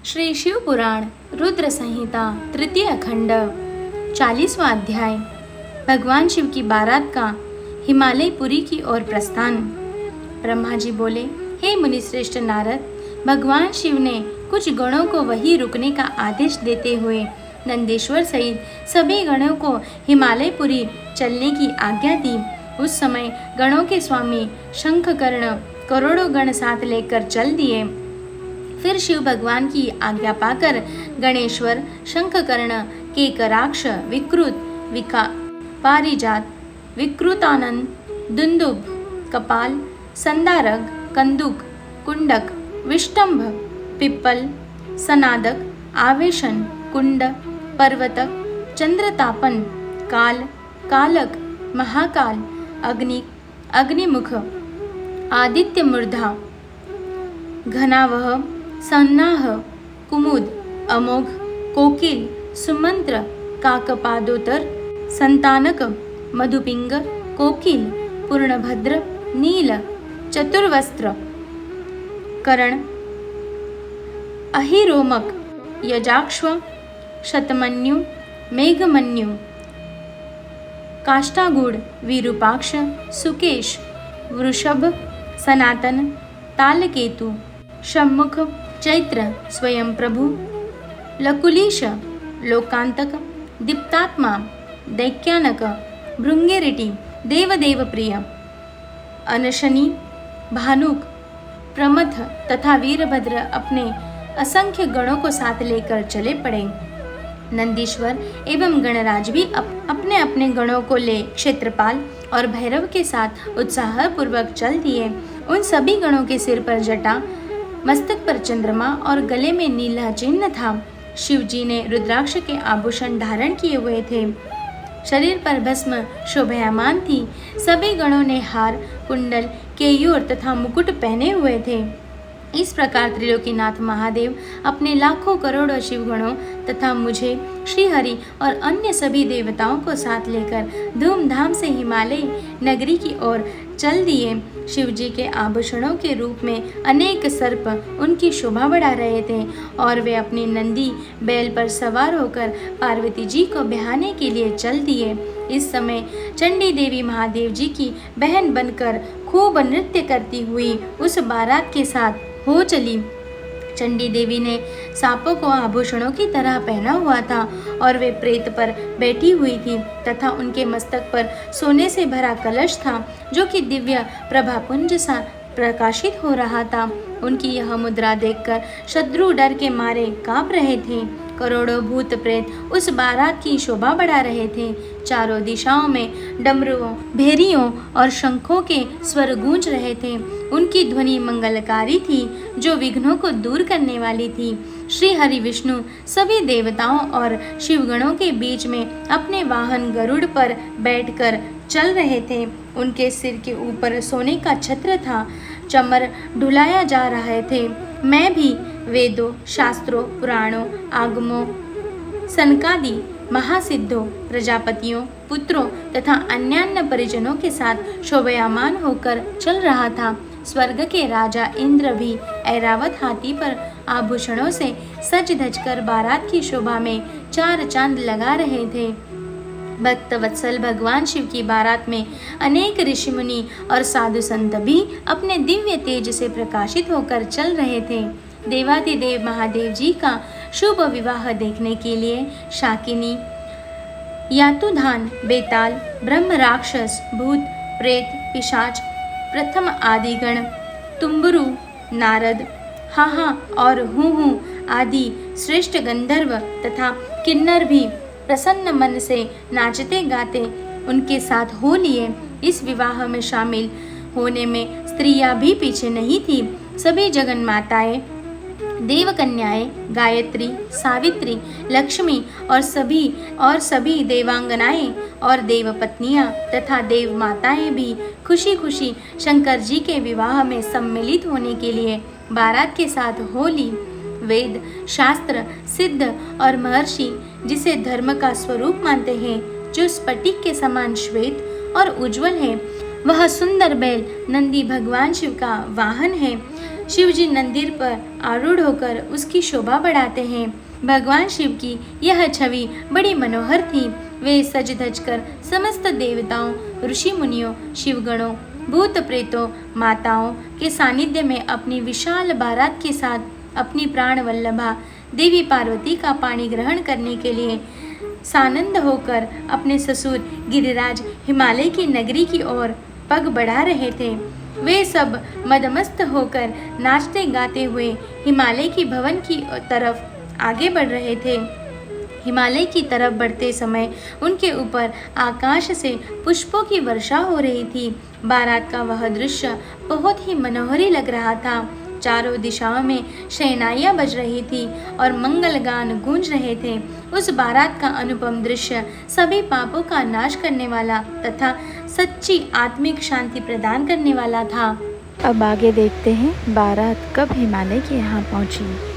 श्री शिव पुराण रुद्र संहिता तृतीय खंड 40वां अध्याय। भगवान शिव की बारात का हिमालयपुरी की ओर प्रस्थान। ब्रह्मा जी बोले, हे मुनिश्रेष्ठ नारद, भगवान शिव ने कुछ गणों को वहीं रुकने का आदेश देते हुए नंदीश्वर सहित सभी गणों को हिमालयपुरी चलने की आज्ञा दी। उस समय गणों के स्वामी शंखकर्ण करोड़ों गण साथ लेकर चल दिए। फिर शिव भगवान की आज्ञा पाकर गणेश्वर, शंखकर्ण, केकराक्ष, विकृत, पारिजात, विकृतानंद, दुंदुभ, कपाल, संदारक, कंदुक, कुंडक, विष्टंभ, पिप्पल, सनादक, आवेशन, कुंड, पर्वतक, चंद्रतापन, काल, कालक, महाकाल, अग्निमुख, आदित्य मूर्धा, घनावह, सन्नाह, कुमुद, अमोघ, कोकिल, सुमंत्र, काकपादोतर, संतानक, मधुपिंग, कोकिल, पूर्णभद्र, नील, चतुर्वस्त्र, करण, अहिरोमक, यजाक्ष्व, शतमन्यु, मेघमन्यु, काष्ठागूढ़, विरूपाक्ष, सुकेश, वृषभ, सनातन, तालकेतु, षण्मुख, चैत्र, स्वयं प्रभु, लकुलीश, लोकांतक, दीप्तात्मा, दैत्यानक, भृंगेरिटी, देवदेव प्रिय, अनशनी, भानुक, प्रमथ तथा वीरभद्र अपने असंख्य गणों को साथ लेकर चले पड़े। नंदीश्वर एवं गणराज भी अपने अपने गणों को ले क्षेत्रपाल और भैरव के साथ उत्साह पूर्वक चल दिए। उन सभी गणों के सिर पर जटा, मस्तक पर चंद्रमा और गले में नीला चिन्ह था। शिव जी ने रुद्राक्ष के आभूषण धारण किए हुए थे। शरीर पर भस्म शोभायमान थी। सभी गणों ने हार, कुंडल, केयूर तथा मुकुट पहने हुए थे। इस प्रकार त्रिलोकीनाथ महादेव अपने लाखों करोड़ों शिवगणों तथा मुझे, श्रीहरि और अन्य सभी देवताओं को साथ लेकर धूमधाम से हिमालय नगरी की ओर चल दिए। शिव जी के आभूषणों के रूप में अनेक सर्प उनकी शोभा बढ़ा रहे थे और वे अपनी नंदी बैल पर सवार होकर पार्वती जी को ब्याहने के लिए चल दिए। इस समय चंडी देवी महादेव जी की बहन बनकर खूब नृत्य करती हुई उस बारात के साथ हो चली। चंडी देवी ने सांपों को आभूषणों की तरह पहना हुआ था और वे प्रेत पर बैठी हुई थी तथा उनके मस्तक पर सोने से भरा कलश था जो कि दिव्य प्रभापुंज सा प्रकाशित हो रहा था। उनकी यह मुद्रा देखकर शत्रु डर के मारे कांप रहे थे। करोड़ों भूत प्रेत उस बारात की शोभा बढ़ा रहे थे। चारों दिशाओं में डमरुओं, भेरियों और शंखों के स्वर गूंज रहे थे। उनकी ध्वनि मंगलकारी थी जो विघ्नों को दूर करने वाली थी। श्री हरि विष्णु सभी देवताओं और शिवगणों के बीच में अपने वाहन गरुड़ पर बैठकर चल रहे थे। उनके सिर के ऊपर सोने का छत्र था। चमर ढुलाया जा रहे थे। मैं भी वेदों, शास्त्रों, पुराणों, आगमों, सनकादि महासिद्धों, प्रजापतियों, पुत्रों तथा अन्यान्य परिजनों के साथ शोभायमान होकर चल रहा था। स्वर्ग के राजा इंद्र भी ऐरावत हाथी पर आभूषणों से सज धज कर बारात की शोभा में चार चांद लगा रहे थे। भक्त वत्सल भगवान शिव की बारात में अनेक ऋषि मुनि और साधु संत भी अपने दिव्य तेज से प्रकाशित होकर चल रहे थे। देवाधिदेव महादेव जी का शुभ विवाह देखने के लिए शाकिनी, यातुधान, बेताल, ब्रह्म, राक्षस, भूत, प्रेत, पिशाच, प्रथम आदिगण, तुम्बुरु, नारद, हाहा और हूँ आदि श्रेष्ठ गंधर्व तथा किन्नर भी प्रसन्न मन से नाचते गाते उनके साथ हो लिए। इस विवाह में शामिल होने में स्त्रियां भी पीछे नहीं थी। सभी जगन माताएं, देव कन्याएं, गायत्री, सावित्री, लक्ष्मी और सभी देवांगनाएं और देव पत्नियां तथा देव माताएं भी खुशी खुशी शंकर जी के विवाह में सम्मिलित होने के लिए बारात के साथ हो ली। वेद, शास्त्र, सिद्ध और महर्षि जिसे धर्म का स्वरूप मानते हैं, जो स्फटिक के समान श्वेत और उज्जवल है, वह सुंदर बैल नंदी भगवान शिव का वाहन है। शिव जी मंदिर पर आरूढ़ होकर उसकी शोभा बढ़ाते हैं। भगवान शिव की यह छवि बड़ी मनोहर थी। वे सज धज कर समस्त देवताओं, ऋषि मुनियों, शिवगणों, भूत प्रेतों, माताओं के सानिध्य में अपनी विशाल बारात के साथ अपनी प्राण वल्लभा देवी पार्वती का पाणी ग्रहण करने के लिए सानंद होकर अपने ससुर गिरिराज हिमालय की नगरी की ओर पग बढ़ा रहे थे। वे सब मदमस्त होकर नाचते गाते हुए हिमालय की भवन की तरफ आगे बढ़ रहे थे। हिमालय की तरफ बढ़ते समय उनके ऊपर आकाश से पुष्पों की वर्षा हो रही थी। बारात का वह दृश्य बहुत ही मनोहरी लग रहा था। चारों दिशाओं में शहनाइयाँ बज रही थी और मंगल गान गूंज रहे थे। उस बारात का अनुपम दृश्य सभी पापों का नाश करने वाला तथा सच्ची आत्मिक शांति प्रदान करने वाला था। अब आगे देखते हैं बारात कब हिमालय के यहाँ पहुँची।